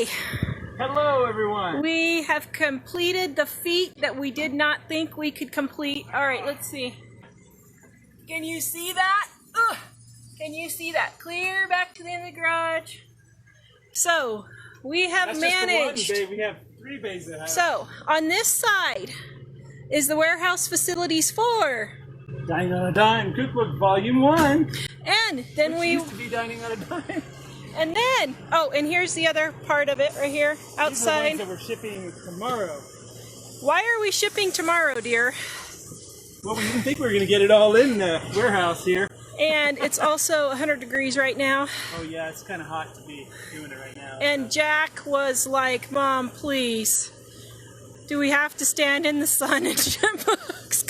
Okay. Hello, everyone. We have completed the feat that we did not think we could complete. All right, let's see. Can you see that? Ugh. Can you see that? Clear back to the end of the garage. So, we have That's managed. Just the one bay. We have 3 bays that have. So, on this side is the warehouse facilities for Dining on a Dime Cookbook Volume 1. And then we used to be Dining on a Dime. And then, oh, and here's the other part of it right here, outside. These are the ones that we're shipping tomorrow. Why are we shipping tomorrow, dear? Well, we didn't think we were going to get it all in the warehouse here. And it's also 100 degrees right now. Oh yeah, it's kind of hot to be doing it right now. And Jack was like, Mom, please, do we have to stand in the sun and ship books?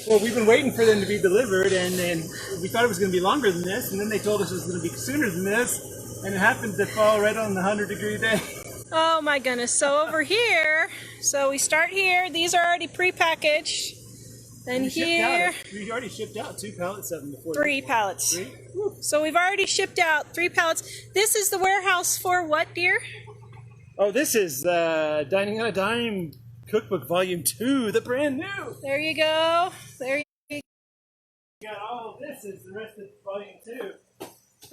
Well, we've been waiting for them to be delivered, and then we thought it was going to be longer than this, and then they told us it was going to be sooner than this. And it happened to fall right on the 100-degree day. Oh my goodness. So over here, so we start here. These are already pre-packaged. Then here. We already shipped out 2 pallets of them before. 3 pallets. 3? So we've already shipped out 3 pallets. This is the warehouse for what, dear? Oh, this is Dining on a Dime Cookbook Volume 2, the brand new. There you go. There you go. We got all of this is the rest of Volume 2.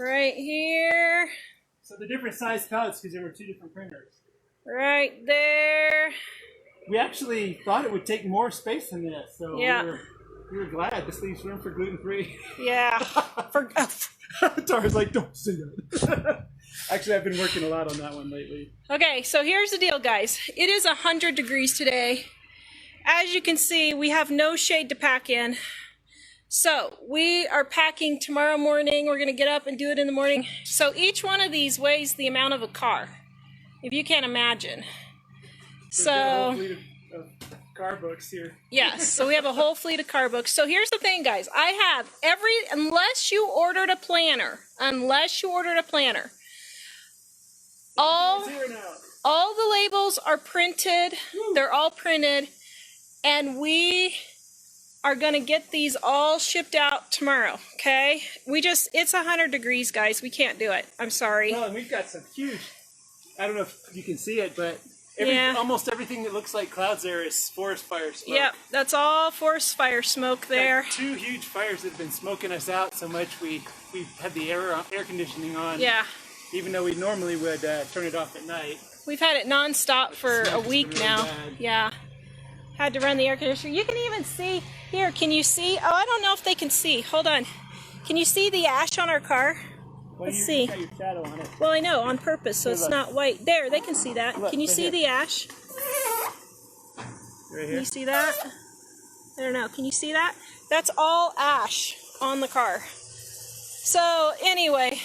Right here. So the different size pallets because there were 2 different printers. Right there. We actually thought it would take more space than this, so yeah. we were glad. This leaves room for gluten-free. Yeah. Tara's like, don't say that. Actually, I've been working a lot on that one lately. Okay, so here's the deal, guys. It is 100 degrees today. As you can see, we have no shade to pack in. So we are packing tomorrow morning. We're going to get up and do it in the morning. So each one of these weighs the amount of a car, if you can't imagine. So a whole fleet of car books here. Yes, so we have a whole fleet of car books. So here's the thing, guys. I have unless you ordered a planner, all the labels are printed. Woo. They're all printed, and we are going to get these all shipped out tomorrow, okay? It's 100 degrees, guys. We can't do it. I'm sorry. Well, and we've got some huge, I don't know if you can see it, but almost everything that looks like clouds there is forest fire smoke. Yep, that's all forest fire smoke there. Like 2 huge fires that have been smoking us out so much we had the air conditioning on. Yeah. Even though we normally would turn it off at night. We've had it non-stop for a week really now. Bad. Yeah. Had to run the air conditioner. You can even see, here, can you see? Oh, I don't know if they can see. Hold on. Can you see the ash on our car? Well, Let's see. Got your shadow on it. Well, I know, on purpose, so it's not white. There, they can see that. Look, can you see the ash? Right here. Can you see that? I don't know. Can you see that? That's all ash on the car. So, anyway,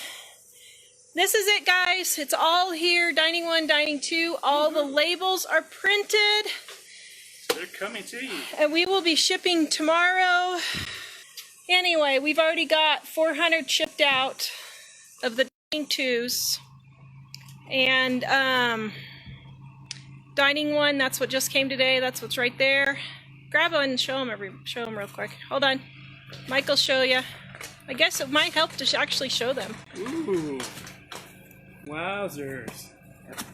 this is it, guys. It's all here. Dining 1, Dining 2. All the labels are printed. They're coming to you. And we will be shipping tomorrow. Anyway, we've already got 400 shipped out of the Dining 2s. And Dining 1, that's what just came today. That's what's right there. Grab one and show them real quick. Hold on. Mike will show you. I guess it might help to actually show them. Ooh. Wowzers.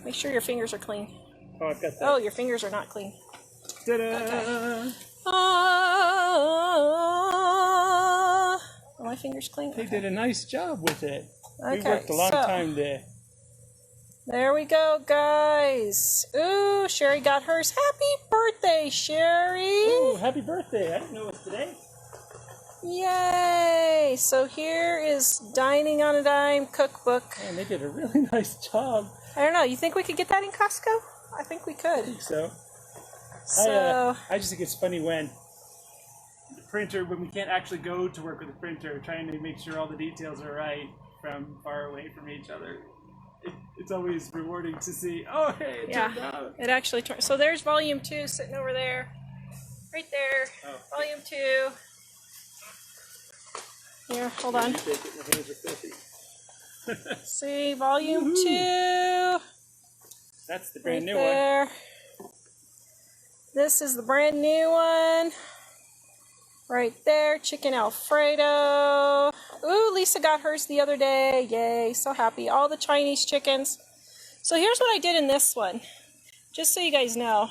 Make sure your fingers are clean. Oh, I've got that. Oh, your fingers are not clean. Ta-da! Okay. Are my fingers clean? They did a nice job with it. Okay, We worked a long time there. There we go, guys. Ooh, Sherry got hers. Happy birthday, Sherry! Ooh, happy birthday. I didn't know it was today. Yay! So here is Dining on a Dime cookbook. Man, they did a really nice job. I don't know. You think we could get that in Costco? I think we could. I think so. So I just think it's funny when the printer, when we can't actually go to work with the printer, trying to make sure all the details are right from far away from each other. It's always rewarding to see, oh, hey, it turned out. It actually turned. So there's volume 2 sitting over there. Right there. Oh. Volume 2. Here, hold on. See, volume 2. That's the brand new one. This is the brand new one. Right there, chicken Alfredo. Ooh, Lisa got hers the other day. Yay, so happy. All the Chinese chickens. So here's what I did in this one. Just so you guys know,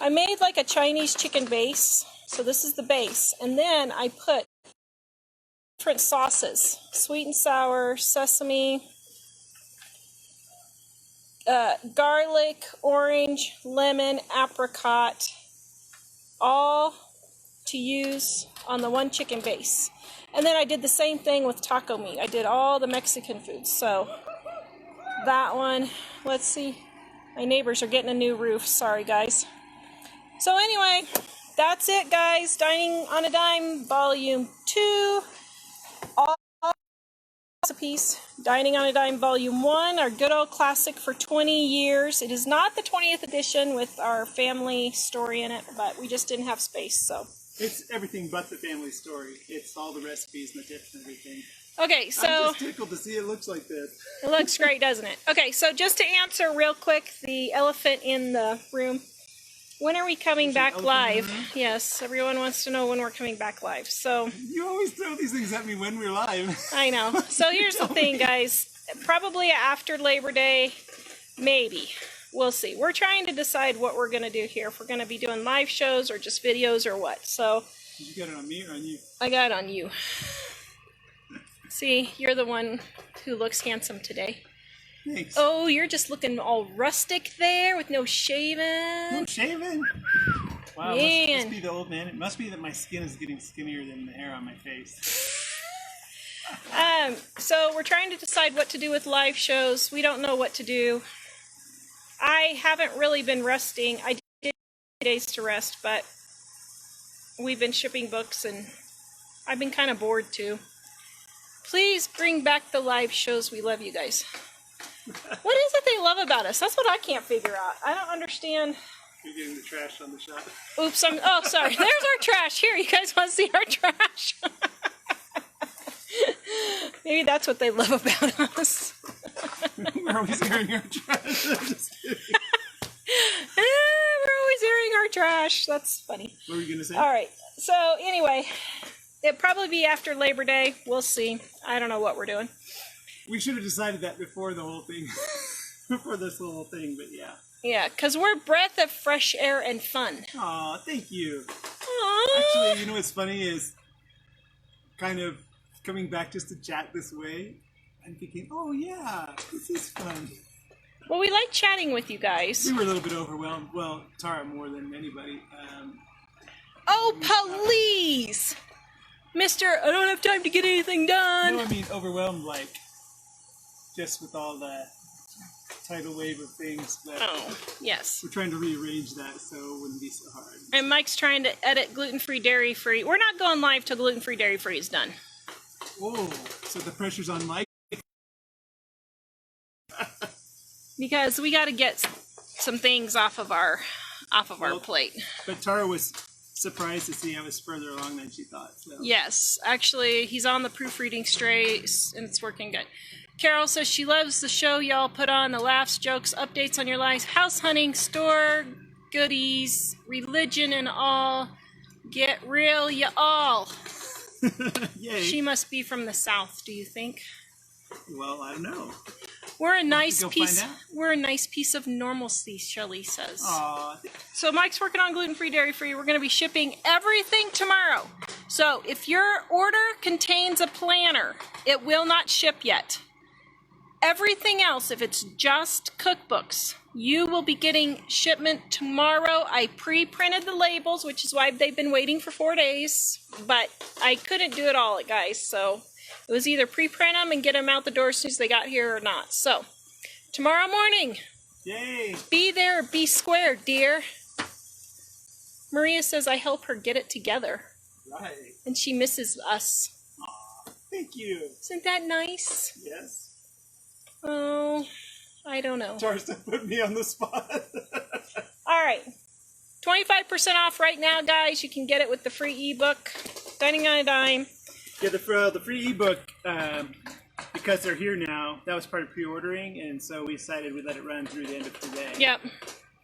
I made like a Chinese chicken base. So this is the base. And then I put different sauces. Sweet and sour, sesame, garlic, orange, lemon, apricot, all to use on the one chicken base. And then I did the same thing with taco meat. I did all the Mexican foods. So that one, let's see. My neighbors are getting a new roof. Sorry, guys. So anyway, that's it, guys. Dining on a Dime, Volume 2. All recipes. Dining on a Dime, Volume 1, our good old classic for 20 years. It is not the 20th edition with our family story in it, but we just didn't have space, so. It's everything but the family story. It's all the recipes and the tips and everything. Okay, so I'm just tickled to see it looks like this. It looks great, doesn't it? Okay, so just to answer real quick the elephant in the room. When are we coming back live? Yes, everyone wants to know when we're coming back live. So you always throw these things at me when we're live. I know. So here's the thing, guys. Probably after Labor Day, maybe. We'll see. We're trying to decide what we're going to do here. If we're going to be doing live shows or just videos or what. So did you get it on me or on you? I got it on you. See, you're the one who looks handsome today. Thanks. Oh, you're just looking all rustic there with no shaving. No shaving? Wow, it must be the old man. It must be that my skin is getting skinnier than the hair on my face. So we're trying to decide what to do with live shows. We don't know what to do. I haven't really been resting. I did days to rest, but we've been shipping books and I've been kind of bored too. Please bring back the live shows. We love you guys. What is it they love about us? That's what I can't figure out. I don't understand. You're getting the trash on the shot. Oops, oh, sorry. There's our trash. Here, you guys want to see our trash? Maybe that's what they love about us. We're always airing our trash. I'm just kidding. We're always airing our trash. That's funny. What were you going to say? All right. So, anyway, it'll probably be after Labor Day. We'll see. I don't know what we're doing. We should have decided that before the whole thing. Before this whole thing, but yeah. Yeah, because we're breath of fresh air and fun. Aw, thank you. Aww. Actually, you know what's funny is kind of coming back just to chat this way. I'm thinking, oh yeah, this is fun. Well, we like chatting with you guys. We were a little bit overwhelmed. Well, Tara more than anybody. Oh, please! Mister, I don't have time to get anything done. No, I mean overwhelmed, like, just with all the tidal wave of things. But oh, yes. we're trying to rearrange that so it wouldn't be so hard. And Mike's trying to edit gluten-free, dairy-free. We're not going live till gluten-free, dairy-free is done. Whoa, so the pressure's on Mike? Because we got to get some things off of our plate. But Tara was surprised to see I was further along than she thought. So. Yes, actually, he's on the proofreading straight, and it's working good. Carol says she loves the show y'all put on, the laughs, jokes, updates on your lives, house hunting, store goodies, religion and all. Get real, y'all. Yay. She must be from the South, do you think? Well, I don't know. We're a nice piece of normalcy, Shelley says. Aww. So Mike's working on gluten-free, dairy-free. We're going to be shipping everything tomorrow. So if your order contains a planner, it will not ship yet. Everything else, if it's just cookbooks, you will be getting shipment tomorrow. I pre-printed the labels, which is why they've been waiting for 4 days. But I couldn't do it all, guys, so it was either pre-print them and get them out the door as soon as they got here or not. So, tomorrow morning. Yay! Be there or be square, dear. Maria says I help her get it together. Right. And she misses us. Aw, thank you. Isn't that nice? Yes. Oh, I don't know. Tara's to put me on the spot. All right. 25% off right now, guys. You can get it with the free ebook. Dining on a Dime. Yeah, the free ebook, because they're here now, that was part of pre-ordering, and so we decided we'd let it run through the end of today. Yep.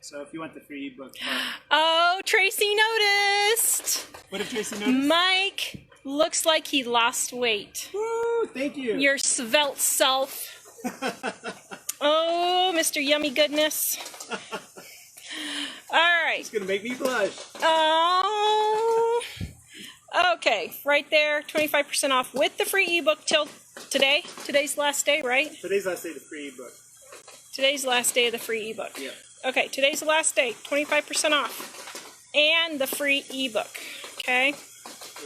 So if you want the free ebook. Oh, Tracy noticed. What did Tracy notice? Mike looks like he lost weight. Woo, thank you. Your svelte self. Oh, Mr. Yummy Goodness. All right. It's gonna make me blush. Oh. Okay, right there, 25% off with the free ebook till today. Today's last day, right? Today's last day of the free ebook. Today's last day of the free ebook. Yeah. Okay, today's the last day, 25% off. And the free ebook. Okay?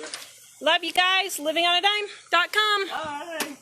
Yep. Love you guys. LivingOnADime.com. Bye.